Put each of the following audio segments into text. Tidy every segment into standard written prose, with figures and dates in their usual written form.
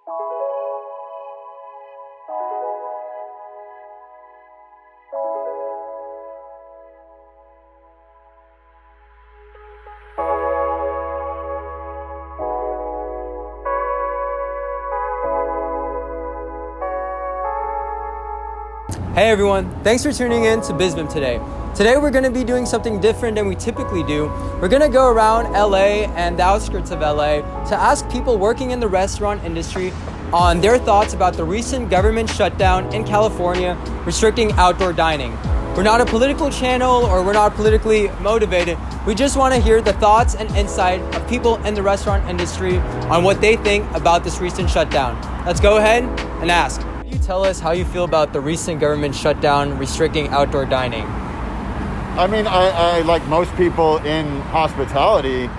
Hey everyone, thanks for tuning in to BizVim today. Today we're going to be doing something different than we typically do. We're going to go around LA and the outskirts of LA to ask people working in the restaurant industry on their thoughts about the recent government shutdown in California restricting outdoor dining. We're not a political channel or we're not politically motivated. We just want to hear the thoughts and insight of people in the restaurant industry on what they think about this recent shutdown. Let's go ahead and ask. Can you tell us how you feel about the recent government shutdown restricting outdoor dining? I mean, I like most people in hospitality,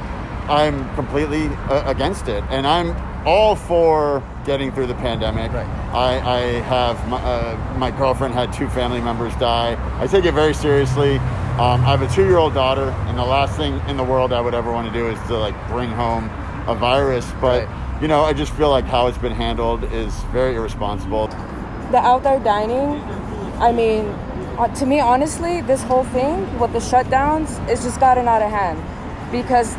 I'm completely against it. And I'm all for getting through the pandemic. Right. I have, my girlfriend had 2 family members die. I take it very seriously. I have a 2-year-old daughter, and the last thing in the world I would ever want to do is to bring home a virus. But, you know, I just feel like how it's been handled is very irresponsible. The outdoor dining, I mean, to me, honestly, this whole thing with the shutdowns is just gotten out of hand because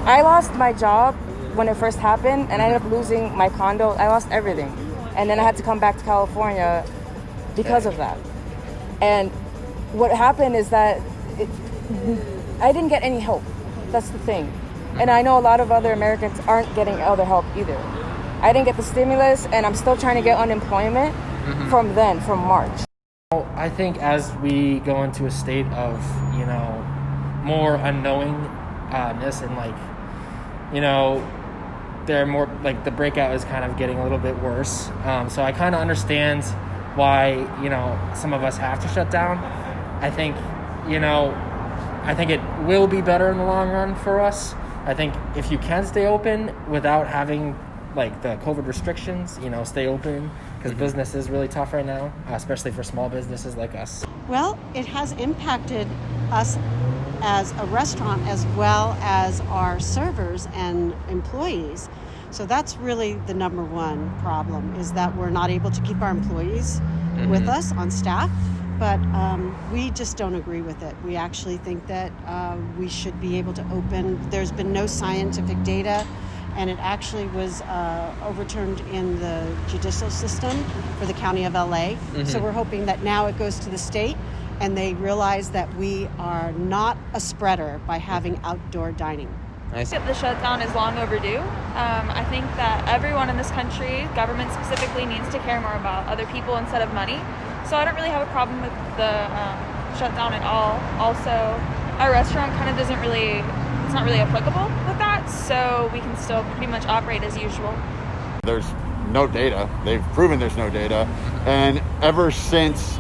I lost my job when it first happened and I ended up losing my condo. I lost everything. And then I had to come back to California because of that. And what happened is that I didn't get any help. That's the thing. And I know a lot of other Americans aren't getting other help either. I didn't get the stimulus and I'm still trying to get unemployment from March. I think as we go into a state of, more unknowingness and they're more the breakout is kind of getting a little bit worse. So I kind of understand why, some of us have to shut down. I think it will be better in the long run for us. I think if you can stay open without having the COVID restrictions, stay open because business is really tough right now, especially for small businesses like us. Well, it has impacted us as a restaurant as well as our servers and employees. So that's really the number one problem is that we're not able to keep our employees with us on staff. But we just don't agree with it. We actually think that we should be able to open. There's been no scientific data, and it actually was overturned in the judicial system for the county of LA. So we're hoping that now it goes to the state, and they realize that we are not a spreader by having outdoor dining. Nice. The shutdown is long overdue. I think that everyone in this country, government specifically, needs to care more about other people instead of money. So I don't really have a problem with the shutdown at all. Also, our restaurant it's not really applicable with that, so we can still pretty much operate as usual. There's no data. They've proven there's no data. And ever since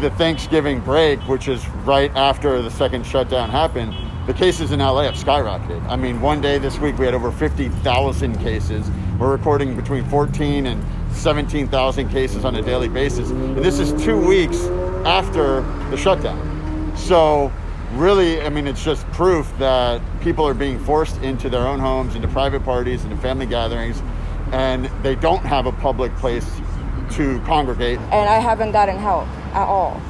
the Thanksgiving break, which is right after the second shutdown happened, the cases in LA have skyrocketed. I mean, one day this week we had over 50,000 cases. We're recording between 14 and 17,000 cases on a daily basis. And this is 2 weeks after the shutdown. So really, I mean, it's just proof that people are being forced into their own homes, into private parties, into family gatherings, and they don't have a public place to congregate. And I haven't gotten help at all.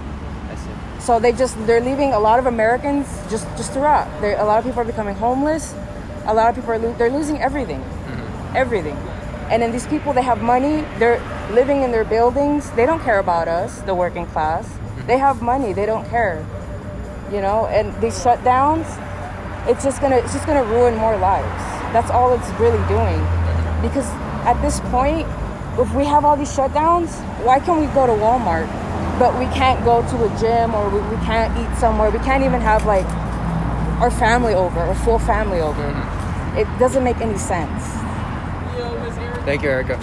I see. So they're leaving a lot of Americans just to rot. A lot of people are becoming homeless. A lot of people they're losing everything. Everything. And then these people, they have money, they're living in their buildings, they don't care about us, the working class. They have money, they don't care. And these shutdowns, it's just gonna ruin more lives. That's all it's really doing. Because at this point, if we have all these shutdowns, why can't we go to Walmart? But we can't go to a gym or we can't eat somewhere. We can't even have our family over, a full family over. It doesn't make any sense. Thank you, Erica.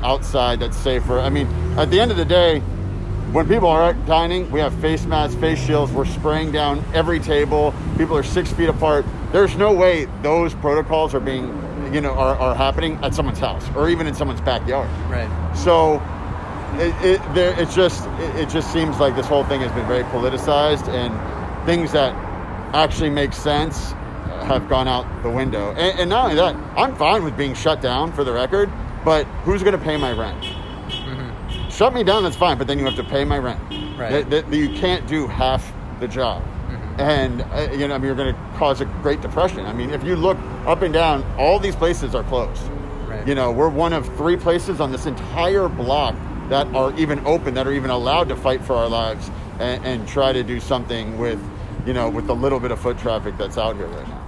Outside, that's safer. I mean, at the end of the day, when people are dining, we have face masks, face shields. We're spraying down every table. People are 6 feet apart. There's no way those protocols are being, are happening at someone's house or even in someone's backyard. Right. So it just seems like this whole thing has been very politicized, and things that actually make sense have gone out the window. And not only that, I'm fine with being shut down, for the record. but who's going to pay my rent? Shut me down, that's fine, but then you have to pay my rent. Right. You can't do half the job. And you're going to cause a Great Depression. I mean, if you look up and down, all these places are closed. Right. We're one of 3 places on this entire block that are even open, that are even allowed to fight for our lives and try to do something with the little bit of foot traffic that's out here right now.